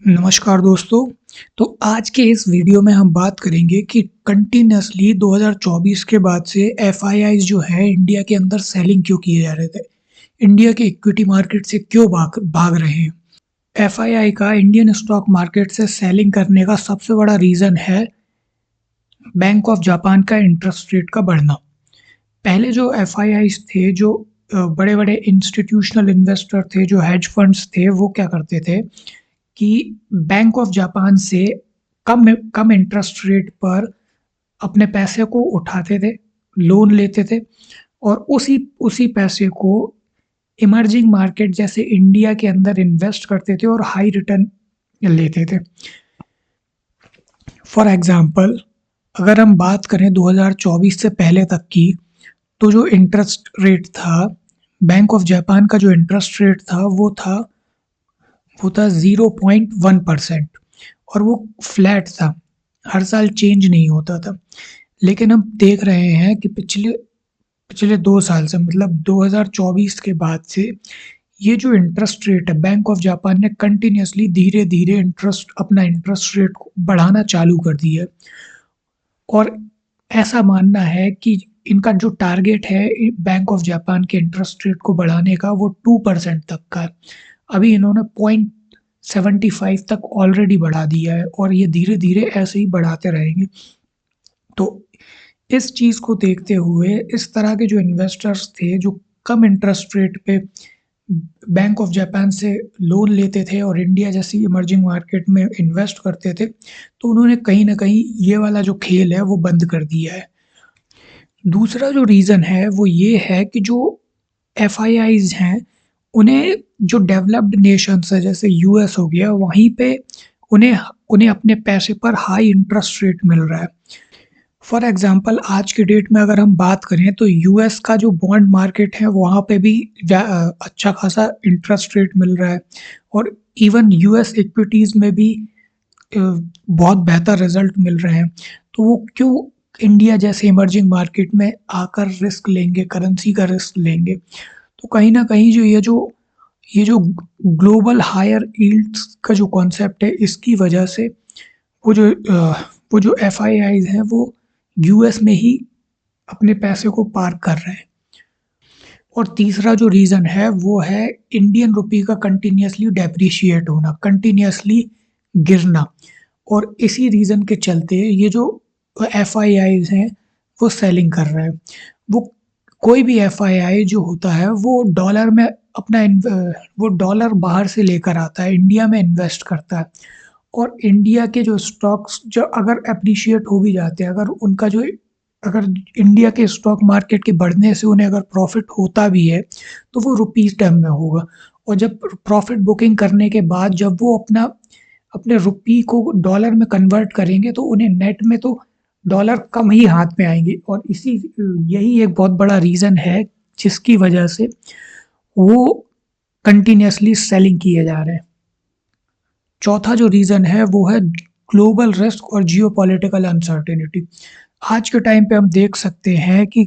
नमस्कार दोस्तों। तो आज के इस वीडियो में हम बात करेंगे कि कंटिन्यूअसली 2024 के बाद से एफआईआईज़ जो है इंडिया के अंदर सेलिंग क्यों किए जा रहे थे? इंडिया के इक्विटी मार्केट से क्यों भाग भाग रहे हैं? एफआईआई का इंडियन स्टॉक मार्केट से सेलिंग करने का सबसे बड़ा रीज़न है बैंक ऑफ जापान का इंटरेस्ट रेट का बढ़ना। पहले जो एफआईआईज़ थे, जो बड़े-बड़े इंस्टीट्यूशनल इन्वेस्टर थे, जो हेज फंड्स थे, वो क्या करते थे कि बैंक ऑफ जापान से कम कम इंटरेस्ट रेट पर अपने पैसे को उठाते थे, लोन लेते थे और उसी उसी पैसे को इमर्जिंग मार्केट जैसे इंडिया के अंदर इन्वेस्ट करते थे और हाई रिटर्न लेते थे। फॉर एग्ज़ाम्पल, अगर हम बात करें 2024 से पहले तक की, तो जो इंटरेस्ट रेट था, बैंक ऑफ जापान का जो इंटरेस्ट रेट था, वो था 0.1% और वो फ्लैट था, हर साल चेंज नहीं होता था। लेकिन हम देख रहे हैं कि पिछले पिछले 2 साल से, मतलब 2024 के बाद से ये जो इंटरेस्ट रेट है, बैंक ऑफ जापान ने कंटिन्यूअसली धीरे-धीरे अपना इंटरेस्ट रेट को बढ़ाना चालू कर दिया है और ऐसा मानना है कि इनका जो टारगेट है बैंक ऑफ जापान के इंटरेस्ट रेट को बढ़ाने का, वो 2% तक का है। अभी इन्होंने 0.75 तक ऑलरेडी बढ़ा दिया है और ये धीरे-धीरे ऐसे ही बढ़ाते रहेंगे। तो इस चीज़ को देखते हुए इस तरह के जो इन्वेस्टर्स थे, जो कम इंटरेस्ट रेट पे बैंक ऑफ जापान से लोन लेते थे और इंडिया जैसी इमर्जिंग मार्केट में इन्वेस्ट करते थे, तो उन्होंने कहीं न कहीं ये वाला जो खेल है वो बंद कर दिया है। दूसरा जो रीज़न है वो ये है कि जो एफआईआईज़ हैं, उन्हें जो डेवलप्ड नेशंस हैं जैसे यूएस हो गया, वहीं पे उन्हें उन्हें अपने पैसे पर हाई इंटरेस्ट रेट मिल रहा है। फॉर एग्ज़ाम्पल, आज की डेट में अगर हम बात करें तो यूएस का जो बॉन्ड मार्केट है, वहाँ पे भी अच्छा खासा इंटरेस्ट रेट मिल रहा है और इवन यूएस इक्विटीज़ में भी अ, बहुत बेहतर रिज़ल्ट मिल रहे हैं। तो वो क्यों इंडिया जैसे इमर्जिंग मार्केट में आकर रिस्क लेंगे, करेंसी का रिस्क लेंगे? तो कहीं न कहीं जो ये जो ग्लोबल हायर यील्ड्स का जो कॉन्सेप्ट है, इसकी वजह से वो जो वो जो एफआईआईज़ हैं, वो यूएस में ही अपने पैसे को पार्क कर रहे हैं। और तीसरा जो रीज़न है वो है इंडियन रुपी का कंटिन्यूअसली डेप्रिशिएट होना, कंटिन्यूअसली गिरना और इसी रीज़न के चलते ये जो एफआईआईज़ हैं वो सेलिंग कर रहे हैं। वो कोई भी एफआईआई जो होता है वो डॉलर में वो डॉलर बाहर से लेकर आता है, इंडिया में इन्वेस्ट करता है और इंडिया के जो स्टॉक्स जो अगर एप्रिशिएट हो भी जाते हैं, अगर इंडिया के स्टॉक मार्केट के बढ़ने से उन्हें अगर प्रॉफ़िट होता भी है, तो वो रुपीज़ टर्म में होगा और जब प्रॉफ़िट बुकिंग करने के बाद जब वो अपने रुपी को डॉलर में कन्वर्ट करेंगे, तो उन्हें नेट में तो डॉलर कम ही हाथ में आएँगे और यही एक बहुत बड़ा रीज़न है, जिसकी वजह से वो कंटिन्यूअसली सेलिंग किए जा रहे हैं। चौथा जो रीज़न है वो है ग्लोबल रिस्क और जियोपॉलिटिकल अनसर्टेनिटी। आज के टाइम पे हम देख सकते हैं कि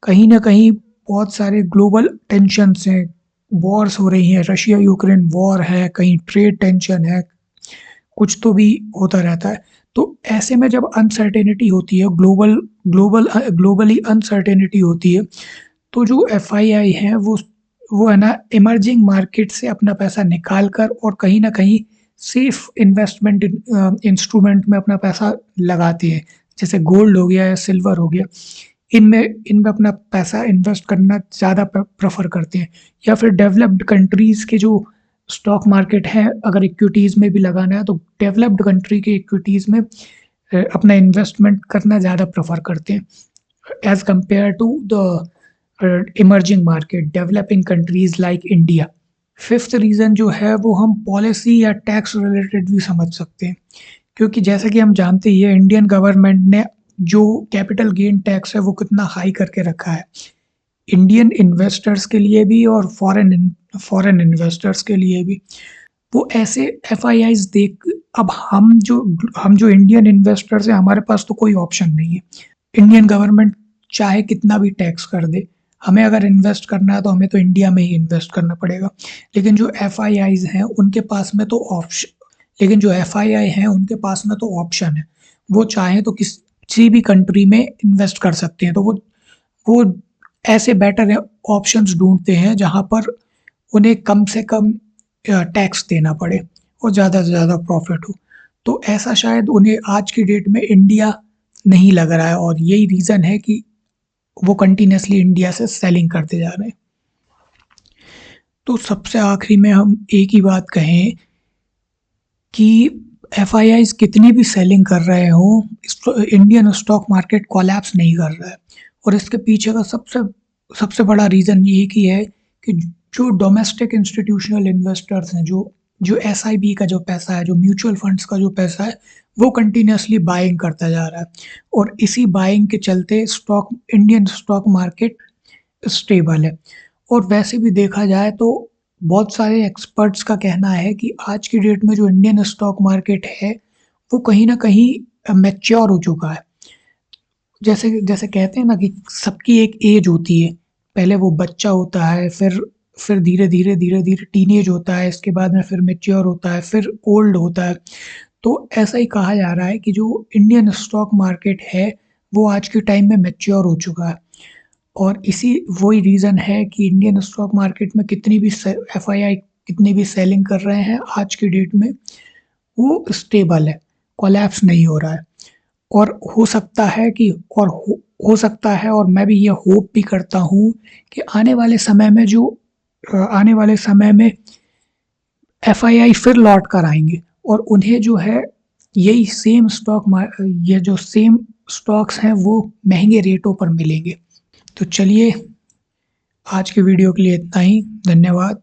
कहीं न कहीं बहुत सारे ग्लोबल टेंशन्स हैं, वॉर्स हो रही हैं, रशिया-यूक्रेन वॉर है, कहीं ट्रेड टेंशन है, कुछ तो भी होता रहता है। तो ऐसे में जब अनसर्टेनिटी होती है, ग्लोबली अनसर्टेनिटी होती है, तो जो एफआईआई हैं वो है ना इमर्जिंग मार्केट से अपना पैसा निकाल कर और कहीं न कहीं सेफ इन्वेस्टमेंट इंस्ट्रूमेंट में अपना पैसा लगाते हैं। जैसे गोल्ड हो गया या सिल्वर हो गया, इनमें इनमें अपना पैसा इन्वेस्ट करना ज़्यादा प्रेफ़र करते हैं या फिर डेवलप्ड कंट्रीज़ के जो स्टॉक मार्केट है, अगर इक्विटीज़ में भी लगाना है तो डेवलप्ड कंट्री के इक्विटीज़ में अपना इन्वेस्टमेंट करना ज़्यादा प्रेफ़र करते हैं as compare to the emerging market, developing countries like India. Fifth reason जो है वो हम पॉलिसी या टैक्स रिलेटेड भी समझ सकते हैं, क्योंकि जैसा कि हम जानते ही हैं, इंडियन गवर्नमेंट ने जो कैपिटल गेन टैक्स है वो कितना हाई करके रखा है। इंडियन इन्वेस्टर्स के लिए भी और फॉरेन इन्वेस्टर्स के लिए भी। वो ऐसे एफआईआईज़ देख अब हम जो इंडियन इन्वेस्टर्स हैं, हमारे पास तो कोई ऑप्शन नहीं है। इंडियन गवर्नमेंट चाहे कितना भी टैक्स कर दे, हमें अगर इन्वेस्ट करना है तो हमें तो इंडिया में ही इन्वेस्ट करना पड़ेगा। लेकिन जो एफआईआईज़ हैं उनके पास में तो लेकिन जो एफआईआई हैं उनके पास में तो ऑप्शन है, वो चाहें तो किसी भी कंट्री में इन्वेस्ट कर सकते हैं। तो वो ऐसे बेटर ऑप्शंस ढूंढते हैं जहां पर उन्हें कम से कम टैक्स देना पड़े और ज़्यादा से ज़्यादा प्रॉफिट हो। तो ऐसा शायद उन्हें आज की डेट में इंडिया नहीं लग रहा है, और यही रीज़न है कि वो कंटिन्यूसली इंडिया से सेलिंग करते जा रहे हैं। तो सबसे आखिरी में हम एक ही बात कहें कि एफआईआईज कितनी भी सेलिंग कर रहे हो, इंडियन स्टॉक मार्केट कोलैप्स नहीं कर रहा है। और इसके पीछे का सबसे सबसे बड़ा रीज़न ये कि है कि जो डोमेस्टिक इंस्टीट्यूशनल इन्वेस्टर्स हैं, जो जो एसआईबी का जो पैसा है, जो म्यूचुअल फंड्स का जो पैसा है, वो कंटिन्यूसली बाइंग करता जा रहा है। और इसी बाइंग के चलते इंडियन स्टॉक मार्केट स्टेबल है। और वैसे भी देखा जाए तो बहुत सारे एक्सपर्ट्स का कहना है कि आज की डेट में जो इंडियन स्टॉक मार्केट है, वो कहीं ना कहीं मैच्योर हो चुका है। जैसे जैसे कहते हैं ना कि सबकी एक एज होती है, पहले वो बच्चा होता है, फिर धीरे धीरे धीरे धीरे टीनेज होता है, इसके बाद में फिर मैच्योर होता है, फिर ओल्ड होता है। तो ऐसा ही कहा जा रहा है कि जो इंडियन स्टॉक मार्केट है, वो आज के टाइम में मैच्योर हो चुका है। और इसी वही रीज़न है कि इंडियन स्टॉक मार्केट में कितनी भी एफआईआई कितनी भी सेलिंग कर रहे हैं आज की डेट में, वो स्टेबल है, कोलैप्स नहीं हो रहा है। और हो सकता है कि और हो सकता है, और मैं भी ये होप भी करता हूँ कि आने वाले समय में एफआईआई फिर लौट कर आएंगे, और उन्हें जो है यही ये जो सेम स्टॉक्स हैं वो महंगे रेटों पर मिलेंगे। तो चलिए, आज के वीडियो के लिए इतना ही। धन्यवाद।